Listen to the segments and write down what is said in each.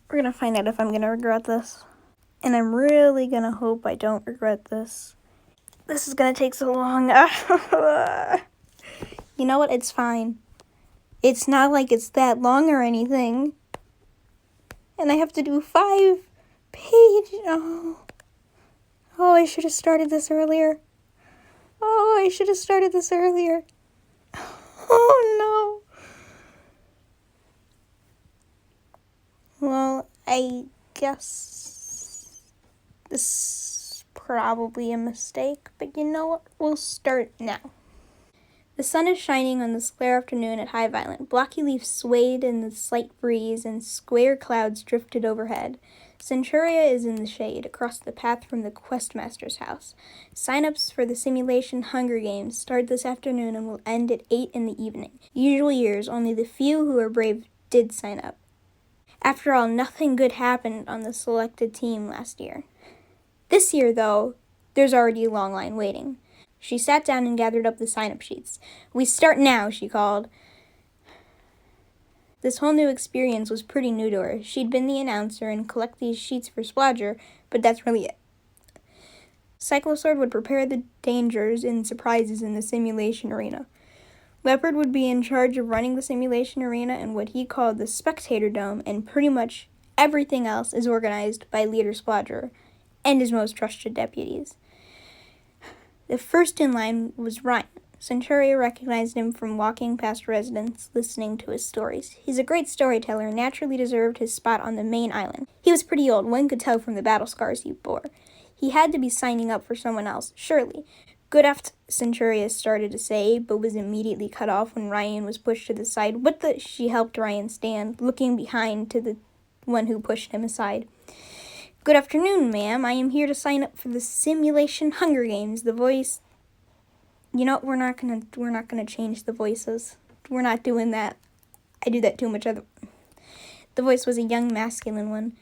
We're gonna find out if I'm gonna regret this. And I'm really gonna hope I don't regret this. This is gonna take so long. You know what? It's fine. It's not like it's that long or anything. And I have to do 5 pages. Oh, I should have started this earlier. Oh, no. Well, I guess this is probably a mistake, but you know what? We'll start now. The sun is shining on this clear afternoon at High Violet. Blocky leaves swayed in the slight breeze, and square clouds drifted overhead. Centuria is in the shade, across the path from the Questmaster's house. Sign-ups for the simulation Hunger Games start this afternoon and will end at 8 in the evening. Usual years, only the few who are brave did sign up. After all, nothing good happened on the selected team last year. This year, though, there's already a long line waiting. She sat down and gathered up the sign-up sheets. "We start now," she called. This whole new experience was pretty new to her. She'd been the announcer and collect these sheets for Splodger, but that's really it. Cyclosword would prepare the dangers and surprises in the simulation arena. Leopard would be in charge of running the simulation arena and what he called the Spectator Dome, and pretty much everything else is organized by Leader Splodger and his most trusted deputies. The first in line was Ryan. Centuria recognized him from walking past residents, listening to his stories. He's a great storyteller and naturally deserved his spot on the main island. He was pretty old, one could tell from the battle scars he bore. He had to be signing up for someone else, surely. "Good after," Centuria started to say, but was immediately cut off when Ryan was pushed to the side. "What the?" She helped Ryan stand, looking behind to the one who pushed him aside. "Good afternoon, ma'am. I am here to sign up for the simulation Hunger Games." The voice... You know, we're not gonna change the voices. We're not doing that. I do that too much. The voice was a young, masculine one.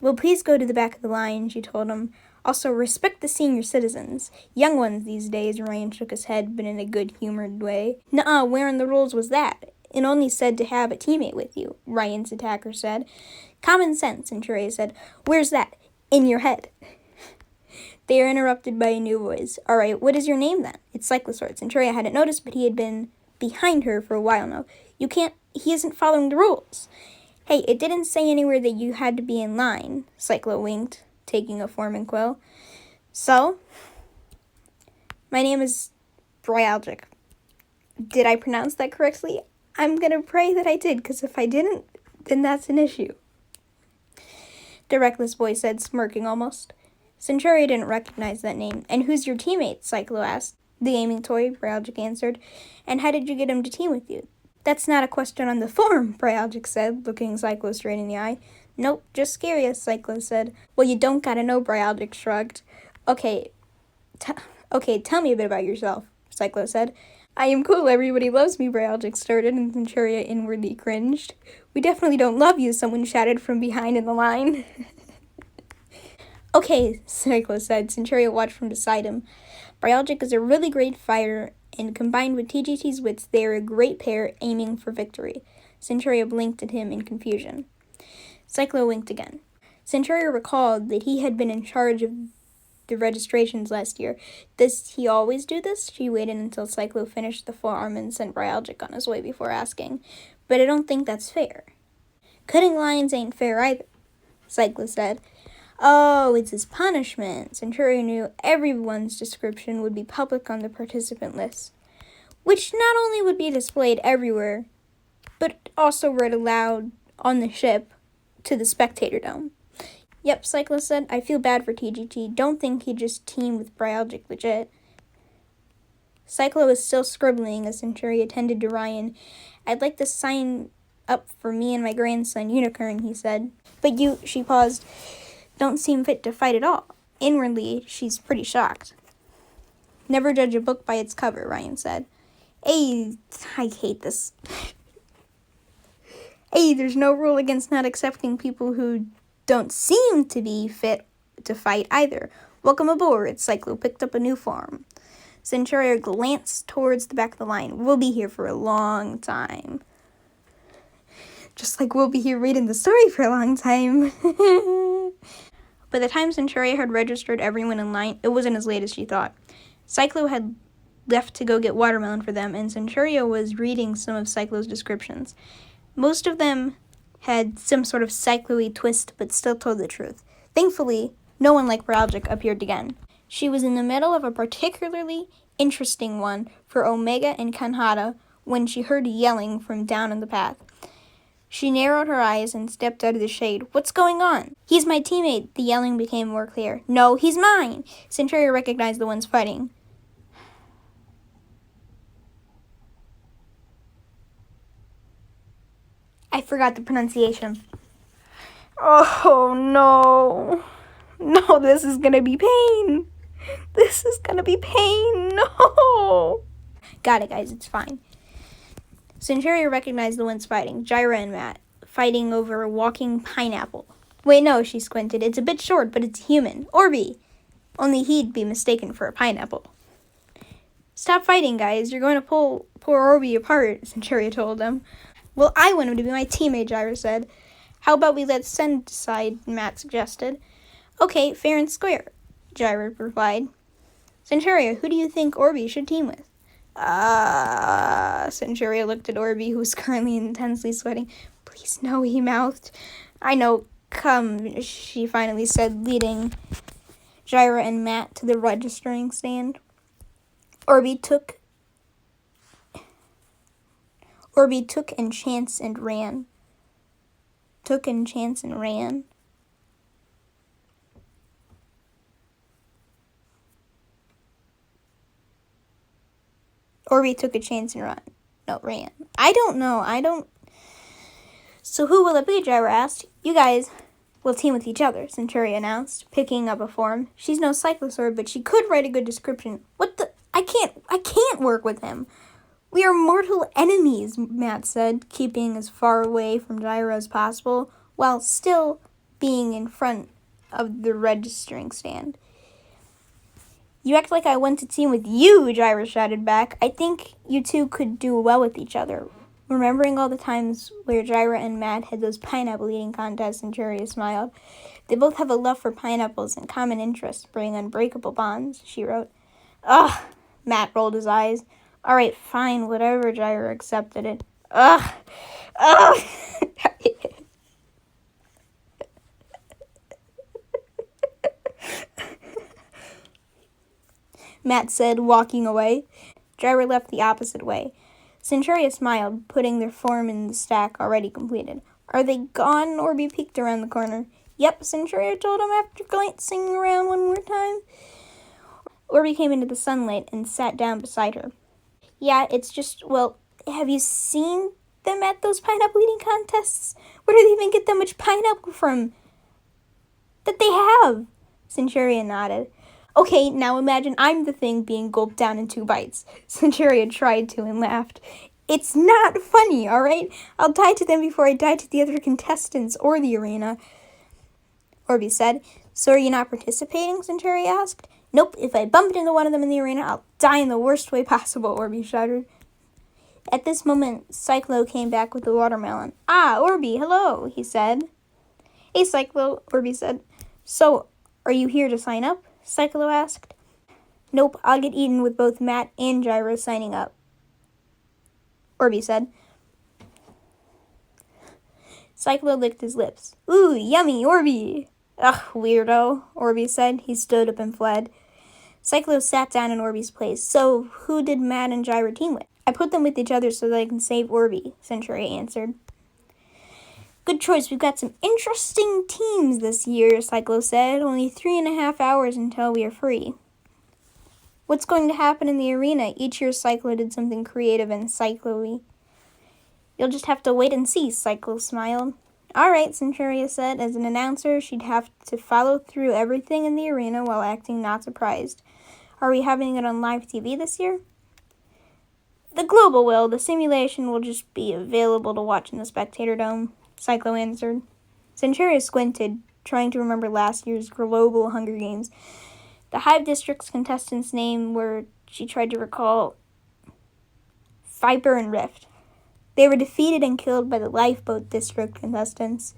"Well, please go to the back of the line," she told him. "Also, respect the senior citizens. Young ones these days." Ryan shook his head, but in a good-humored way. "Nuh-uh, where in the rules was that? It only said to have a teammate with you," Ryan's attacker said. "Common sense," Centuria said. "Where's that? In your head." They are interrupted by a new voice. "All right, what is your name then?" "It's Cyclosword." Centuria hadn't noticed, but he had been behind her for a while now. He isn't following the rules." "Hey, it didn't say anywhere that you had to be in line," Cyclo winked, taking a foreman quill. "So? My name is Bryalgic. Did I pronounce that correctly? I'm gonna pray that I did, because if I didn't, then that's an issue," the reckless boy said, smirking almost. Centuria didn't recognize that name. "And who's your teammate?" Cyclo asked. "The gaming toy," Bryalgic answered. "And how did you get him to team with you?" "That's not a question on the form," Bryalgic said, looking Cyclo straight in the eye. "Nope, just curious," Cyclo said. "Well, you don't gotta know," Bryalgic shrugged. Okay, tell me a bit about yourself," Cyclo said. "I am cool, everybody loves me," Bryalgic started, and Centuria inwardly cringed. "We definitely don't love you," someone shouted from behind in the line. "Okay," Cyclo said. Centuria watched from beside him. "Bryalgic is a really great fighter, and combined with TGT's wits, they are a great pair aiming for victory." Centuria blinked at him in confusion. Cyclo winked again. Centuria recalled that he had been in charge of the registrations last year. "Does he always do this?" She waited until Cyclo finished the form and sent Bryalgic on his way before asking. "But I don't think that's fair." "Cutting lines ain't fair either," Cyclo said. "Oh, it's his punishment." Centuria knew everyone's description would be public on the participant list, which not only would be displayed everywhere, but also read aloud on the ship to the Spectator Dome. "Yep," Cyclo said. "I feel bad for TGT. Don't think he just teamed with Bryalgic legit." Cyclo was still scribbling as Centuria tended to Ryan. "I'd like to sign up for me and my grandson, Unicorn," he said. "But you," she paused, "don't seem fit to fight at all." Inwardly, she's pretty shocked. "Never judge a book by its cover," Ryan said. I hate this. There's no rule against not accepting people who don't seem to be fit to fight either. "Welcome aboard." Cyclo picked up a new form. Centuria glanced towards the back of the line. "We'll be here for a long time." Just like we'll be here reading the story for a long time. By the time Centuria had registered everyone in line, it wasn't as late as she thought. Cyclo had left to go get watermelon for them, and Centuria was reading some of Cyclo's descriptions. Most of them had some sort of cyclo-y twist, but still told the truth. Thankfully, no one like Peralgic appeared again. She was in the middle of a particularly interesting one for Omega and Kanhata when she heard yelling from down in the path. She narrowed her eyes and stepped out of the shade. What's going on? He's my teammate. The yelling became more clear. No, he's mine. Centuria recognized the ones fighting. I forgot the pronunciation. Oh, no. No, this is gonna be pain. This is gonna be pain. No. Got it, guys. It's fine. Centuria recognized the ones fighting, Gyra and Matt, fighting over a walking pineapple. Wait, no, she squinted. It's a bit short, but it's human. Orby. Only he'd be mistaken for a pineapple. Stop fighting, guys. You're going to pull poor Orby apart, Centuria told them. Well, I want him to be my teammate, Gyra said. How about we let Sen decide, Matt suggested. Okay, fair and square, Gyra replied. Centuria, who do you think Orby should team with? Centuria looked at Orby, who was currently intensely sweating. Please no, he mouthed. I know, come, she finally said, leading Gyra and Matt to the registering stand. Orby took and Chance and ran. Took and Chance and ran. Orby took a chance and ran. I don't know. So who will it be, Gyra asked. You guys will team with each other, Centuria announced, picking up a form. She's no cyclosaur, but she could write a good description. What the? I can't work with him. We are mortal enemies, Matt said, keeping as far away from Gyra as possible, while still being in front of the registering stand. You act like I want to team with you, Gyra shouted back. I think you two could do well with each other. Remembering all the times where Gyra and Matt had those pineapple eating contests, Centuria smiled. They both have a love for pineapples and common interests bring unbreakable bonds, she wrote. Ugh, Matt rolled his eyes. All right, fine, whatever, Gyra accepted it. Ugh. Matt said, walking away. Gyra left the opposite way. Centuria smiled, putting their form in the stack already completed. Are they gone? Orby peeked around the corner. Yep, Centuria told him after glancing around one more time. Orby came into the sunlight and sat down beside her. Yeah, it's just, well, have you seen them at those pineapple eating contests? Where do they even get that much pineapple from? That they have. Centuria nodded. Okay, now imagine I'm the thing being gulped down in 2 bites. Centuria tried to and laughed. It's not funny, all right? I'll die to them before I die to the other contestants or the arena, Orby said. So are you not participating? Centuria asked. Nope, if I bumped into one of them in the arena, I'll die in the worst way possible, Orby shuddered. At this moment, Cyclo came back with the watermelon. Ah, Orby, hello, he said. Hey, Cyclo, Orby said. So, are you here to sign up? Cyclo asked. Nope, I'll get eaten with both Matt and Gyra signing up, Orby said. Cyclo licked his lips. Ooh, yummy, Orby. Ugh, weirdo, Orby said. He stood up and fled. Cyclo sat down in Orby's place. So, who did Matt and Gyra team with? I put them with each other so that I can save Orby, Centuria answered. Good choice. We've got some interesting teams this year, Cyclo said. Only 3.5 hours until we are free. What's going to happen in the arena? Each year Cyclo did something creative and cyclo-y. You'll just have to wait and see, Cyclo smiled. All right, Centuria said. As an announcer, she'd have to follow through everything in the arena while acting not surprised. Are we having it on live TV this year? The Global will. The simulation will just be available to watch in the Spectator Dome, Cyclo answered. Centuria squinted, trying to remember last year's Global Hunger Games. The Hive District's contestants' name were, she tried to recall, Viper and Rift. They were defeated and killed by the lifeboat district contestants.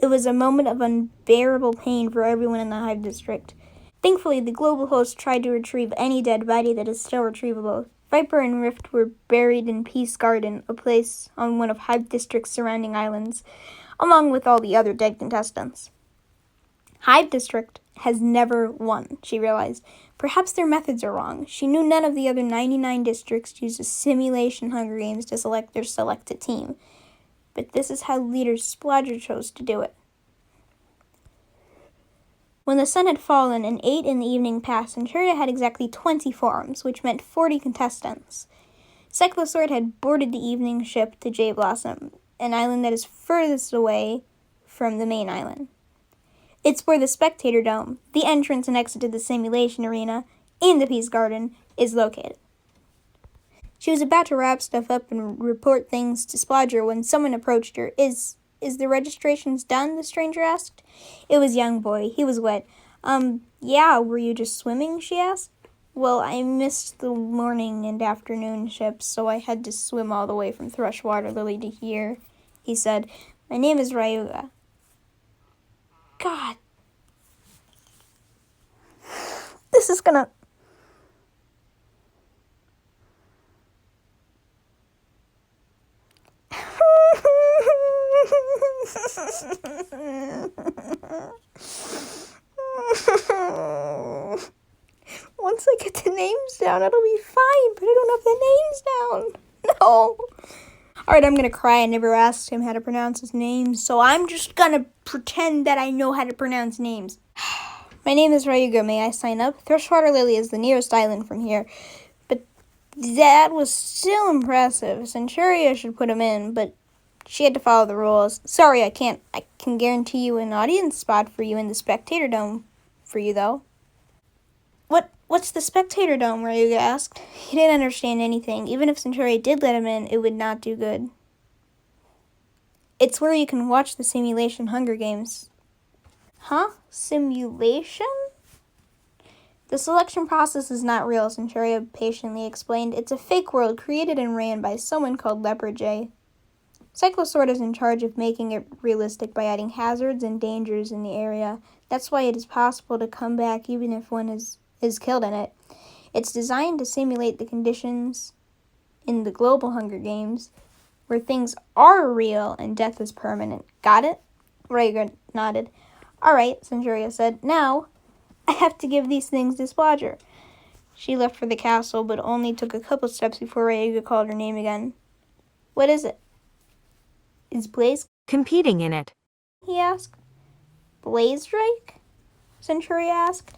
It was a moment of unbearable pain for everyone in the Hive district. Thankfully, the global host tried to retrieve any dead body that is still retrievable. Viper and Rift were buried in Peace Garden, a place on one of Hive District's surrounding islands, along with all the other dead contestants. Hive District has never won, she realized. Perhaps their methods are wrong. She knew none of the other 99 districts used a simulation Hunger Games to select their selected team. But this is how leader Splodger chose to do it. When the sun had fallen and 8 in the evening passed, Centuria had exactly 20 forms, which meant 40 contestants. Cyclosword had boarded the evening ship to Jay Blossom, an island that is furthest away from the main island. It's where the Spectator Dome, the entrance and exit to the simulation arena, and the Peace Garden, is located. She was about to wrap stuff up and report things to Splodger when someone approached her. Is the registrations done? The stranger asked. It was Young Boy. He was wet. Yeah, were you just swimming? She asked. Well, I missed the morning and afternoon ships, so I had to swim all the way from Thrushwater Lily to here, he said. My name is Ryuga. God. This is gonna... Once I get the names down, it'll be fine, but I don't have the names down. No. Alright, I'm gonna cry. I never asked him how to pronounce his name, so I'm just gonna pretend that I know how to pronounce names. My name is Ryuga. May I sign up? Thrushwater Lily is the nearest island from here. But that was still impressive. Centuria should put him in, but she had to follow the rules. Sorry, I can't. I can guarantee you an audience spot for you in the Spectator Dome for you, though. What's the Spectator Dome? Ryuga asked. He didn't understand anything. Even if Centuria did let him in, it would not do good. It's where you can watch the simulation Hunger Games. Huh? Simulation? The selection process is not real, Centuria patiently explained. It's a fake world created and ran by someone called Leopard J. Cyclosword is in charge of making it realistic by adding hazards and dangers in the area. That's why it is possible to come back even if one is killed in it. It's designed to simulate the conditions in the global Hunger Games, where things are real and death is permanent. Got it? Ryuga nodded. Alright, Centuria said. Now, I have to give these things to Splodger. She left for the castle, but only took a couple steps before Ryuga called her name again. What is it? Is Blaze competing in it? He asked. Blaze Drake? Centuria asked.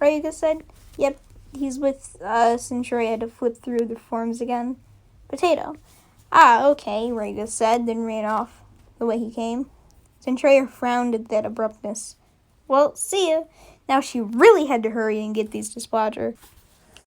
Ryuga said. Yep, he's with Centuria had to flip through the forms again. Potato. Ah, okay, Ryuga said, then ran off the way he came. Centuria frowned at that abruptness. Well, see ya. Now she really had to hurry and get these to Splodger.